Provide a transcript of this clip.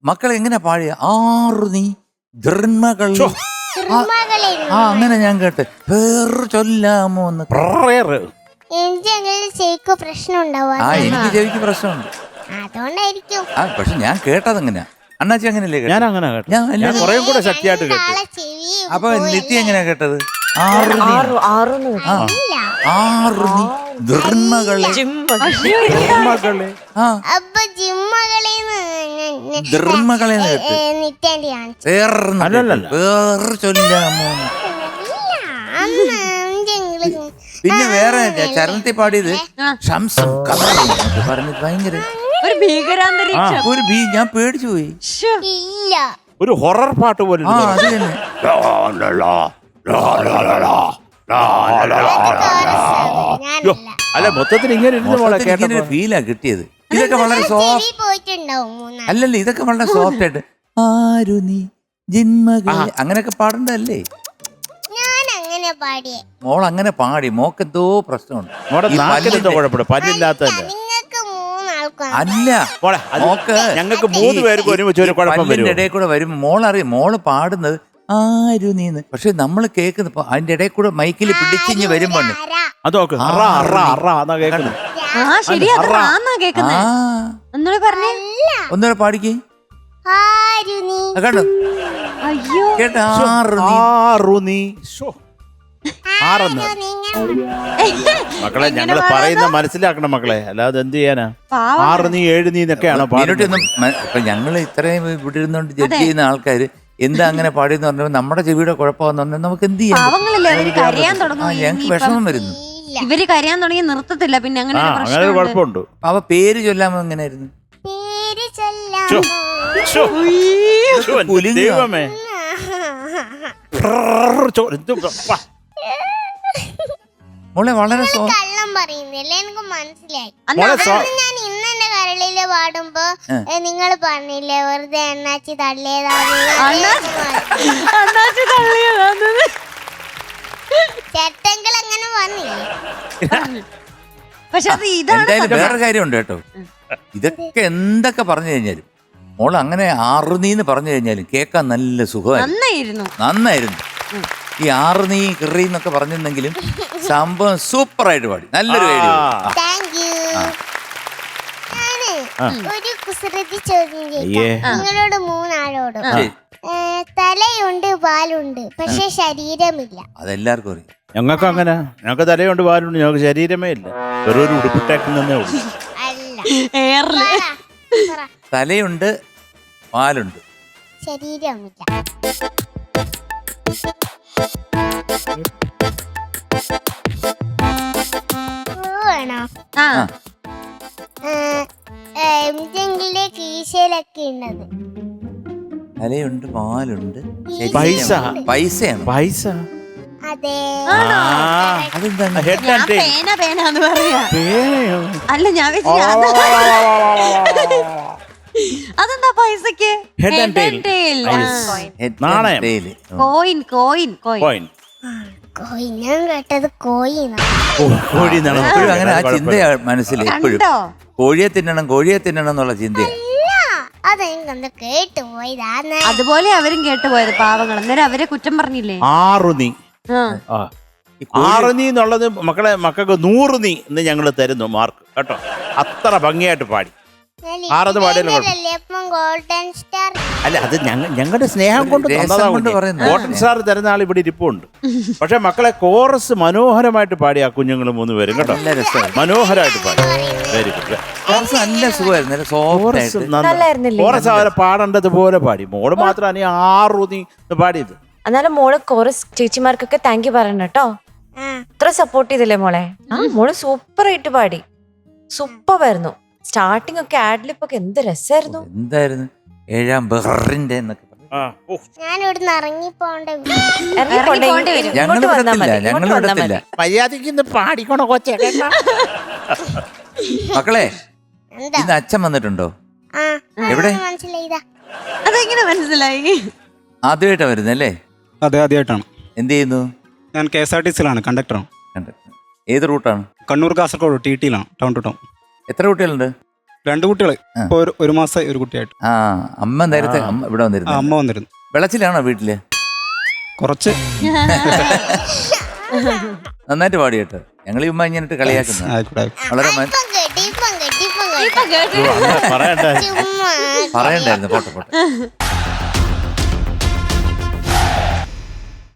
മക്കളെ എങ്ങനെ പാടിയ ആറു നീ ധർമ്മകൾ അങ്ങനെ ഞാൻ കേട്ടെ പേര് ചൊല്ലാമോ എന്ന്. എനിക്ക് പ്രശ്നം ഉണ്ടാവും. എനിക്ക് ചെവിക്ക് പ്രശ്നമുണ്ട്, അതുകൊണ്ടായിരിക്കും. പക്ഷെ ഞാൻ കേട്ടത് എങ്ങനെയാ? അണ്ണാച്ചി അങ്ങനെയല്ലേ കേട്ടത്? ഞാൻ കുറേ കൂടെ ശക്തിയായിട്ട് കേട്ടു. അപ്പൊ നിത്യ എങ്ങനെയാ കേട്ടത്? ആറു നീ ധർമ്മകളെ ധർമ്മകളെ പേര് ചൊല്ലാമോ. പിന്നെ വേറെ ചരണത്തിൽ പാടിയത് ഷംസും കമറും പറഞ്ഞത് ഭയങ്കര ഒരു ഞാൻ പേടിച്ചു പോയി. ഒരു ഹൊറർ പാട്ട് പോലെ. അത് തന്നെ. അല്ല മൊത്തത്തിൽ ഇങ്ങനെ ഇങ്ങനെ ഫീലാ കിട്ടിയത്. ഇതൊക്കെ വളരെ സോഫ്റ്റ് അല്ലല്ലേ, ഇതൊക്കെ വളരെ സോഫ്റ്റ് ആയിട്ട് ആരു നീ ജന്മകളെ അങ്ങനെയൊക്കെ പാടണ്ടല്ലേ. മോൾ അങ്ങനെ പാടി, മോക്ക് എന്തോ പ്രശ്നമുണ്ട്. അല്ല മോക്ക് ഞങ്ങൾക്ക് 3 പേർക്ക് ഒരുമിച്ച് ഒരു കുഴപ്പം വരും. ഇടയിൽ കൂടെ വരുമ്പോ മോളറിയാം മോള് പാടുന്നത് ആരു നീന്ന്, പക്ഷെ നമ്മള് കേൾക്കുന്ന അതിന്റെ ഇടയിൽ കൂടെ മൈക്കിൽ പിടിച്ചിഞ്ഞ് വരുമ്പോ ഒന്നുകൂടെ പാടിക്കേ കേട്ടോ. കേട്ടോ ആറു നീ മക്കളെ ഞങ്ങള് പറയുന്ന മനസ്സിലാക്കണം മക്കളെ, അല്ലാതെ എന്ത് ചെയ്യാനാ. 6 നീ 7 നീ എന്നൊക്കെയാണോ പാടിട്ടൊന്നും. ഇപ്പൊ ഞങ്ങള് ഇത്രയും ഇവിടെ ഇരുന്നോണ്ട് ജഡ്ജ് ചെയ്യുന്ന ആൾക്കാര് എന്താ അങ്ങനെ പാടിയെന്ന് പറഞ്ഞാൽ നമ്മുടെ ചെവിയുടെ കുഴപ്പമെന്ന് പറഞ്ഞാൽ നമുക്ക് എന്ത് ചെയ്യാം? ഞങ്ങൾക്ക് വിഷമം വരുന്നു. ഇവര് കരയാൻ തുടങ്ങി നിർത്തത്തില്ല. പിന്നെ അങ്ങനെ കുഴപ്പമുണ്ട്. അവ പേര് ചൊല്ലാമോ എങ്ങനെയായിരുന്നു? മോളെ വളരെ കള്ളം പറയുന്നില്ല, എനിക്ക് മനസ്സിലായി. ഞാൻ ഇന്നെന്റെ കരളില് പാടുമ്പോ നിങ്ങൾ പറഞ്ഞില്ലേ വെറുതെ അണ്ണാച്ചി തള്ളിയതാണ് ചേട്ടങ്ങൾ അങ്ങനെ പറഞ്ഞില്ലേ. പക്ഷെ എന്തായാലും വേറെ കാര്യമുണ്ട് കേട്ടോ. ഇതൊക്കെ എന്തൊക്കെ പറഞ്ഞു കഴിഞ്ഞാലും മോൾ അങ്ങനെ ആറുനീന്ന് പറഞ്ഞു കഴിഞ്ഞാലും കേൾക്കാൻ നല്ല സുഖമായിരുന്നു, നന്നായിരുന്നു. ഈ ആറുനീ കിറി എന്നൊക്കെ പറഞ്ഞിരുന്നെങ്കിലും സംഭവം സൂപ്പറായിട്ട് പാടി, നല്ലൊരു ഐഡിയ. ഒരു കുസൃതി ചോദ്യം ചോദിക്കാം നിങ്ങളോട് 3 ആളോടും. തലയുണ്ട് പാലുണ്ട് പക്ഷെ ശരീരമില്ല. അതെല്ലാവർക്കും അറിയാം. ഞങ്ങൾക്ക് അങ്ങനെ, ഞങ്ങൾക്ക് തലയുണ്ട് പാലുണ്ട്, ഞങ്ങൾക്ക് ശരീരമേ ഇല്ല, വെറും ഒരു ഉടുപ്പിട്ടേക്കുന്നേ ഉള്ളൂ. തലയുണ്ട് പാലുണ്ട് ശരീരമില്ല. കീശയിലൊക്കെ ഉള്ളത്. തലയുണ്ട് പാലുണ്ട് പൈസ. പൈസയാണ് പൈസ. അതെ. അതെന്താണ്? അല്ല ഞാൻ അതെന്താ പൈസക്ക്? Coin coin coin. ഞാൻ കേട്ടത് കോഴിയാണ്. അങ്ങനെ ആ ചിന്തയാ മനസ്സിൽ എപ്പോഴും. കോഴിയെ തിന്നണം എന്നുള്ള ചിന്തയാണ്. അതെന്താ കേട്ടുപോയതാണ്. അതുപോലെ അവരും കേട്ടുപോയത് പാവങ്ങൾ. അന്നേരം അവരെ കുറ്റം പറഞ്ഞില്ലേ? ആറുനീ എന്നുള്ളത് മക്കളെ, മക്കൾക്ക് 100 നീ എന്ന് ഞങ്ങൾ തരുന്നു മാർക്ക് കേട്ടോ. അത്ര ഭംഗിയായിട്ട് പാടി. ആറത് പാടിയല്ലോ. അല്ല അത് ഞങ്ങളുടെ സ്നേഹം കൊണ്ട് ഗോൾഡൻ സ്റ്റാർ തരുന്ന ആൾ ഇവിടെ ഇരിപ്പുണ്ട്. പക്ഷെ മക്കളെ കോറസ് മനോഹരമായിട്ട് പാടി ആ കുഞ്ഞുങ്ങൾ 3 പേരും കേട്ടോ, മനോഹരമായിട്ട് പാടി. Very good. കോറസ് അവരെ പാടേണ്ടത് പോലെ പാടി. മോള് മാത്രമാണ് 6 നീ പാടിയത്. എന്നാലും മോള് കോറസ് ചേച്ചിമാർക്കൊക്കെ താങ്ക് യു പറയണം കേട്ടോ. ഇത്ര സപ്പോർട്ട് ചെയ്തില്ലേ മോളെ. മോള് സൂപ്പർ ആയിട്ട് പാടി, സൂപ്പറായിരുന്നു. സ്റ്റാർട്ടിംഗ് ഒക്കെ ആഡ്ലിപ്പ് ഒക്കെ എന്ത് രസമായിരുന്നു. എന്തായിരുന്നു 7ാം ബഹറിന്റെ എന്നൊക്കെ ഞാൻ ഇവിടുന്ന് ഇറങ്ങിപ്പോണ്ട. പാടിക്കണോ കൊച്ചേ? മക്കളെ ഇന്ന് അച്ഛൻ വന്നിട്ടുണ്ടോ? എവിടെ? അതെങ്ങനെ മനസ്സിലായി? ആദ്യമായിട്ടാ വരുന്നല്ലേ? അതെ, ആദ്യമായിട്ടാണ്. എന്ത് ചെയ്യുന്നു? ഞാൻ KSRTC-ലാണ്, കണ്ടക്ടറാണ്. ഏത് റൂട്ടാണ്? കണ്ണൂർ കാസർഗോഡ് TT-ലാണ്, ടൗൺ ടു ടൗൺ. എത്ര കുട്ടികളുണ്ട്? 2 കുട്ടികള് ഇപ്പൊ ഒരു മാസമായി ഒരു കുട്ടിയായിട്ട്. ആ അമ്മ നേരത്തെ ഇവിടെ വന്നിരുന്നു. അമ്മ വന്നിരുന്നു. വെളച്ചിലാണോ വീട്ടില്? കുറച്ച് നന്നായിട്ട് പാടി കേട്ടോ. ഞങ്ങൾ ഈ ഉമ്മ ഇങ്ങനെ കളിയാക്കുന്നു. വളരെ ഇപ്പം കേട്ടി പറയണ്ടേ ചുമ്മാ പറയണ്ടായിരുന്നു. പോട്ടെ.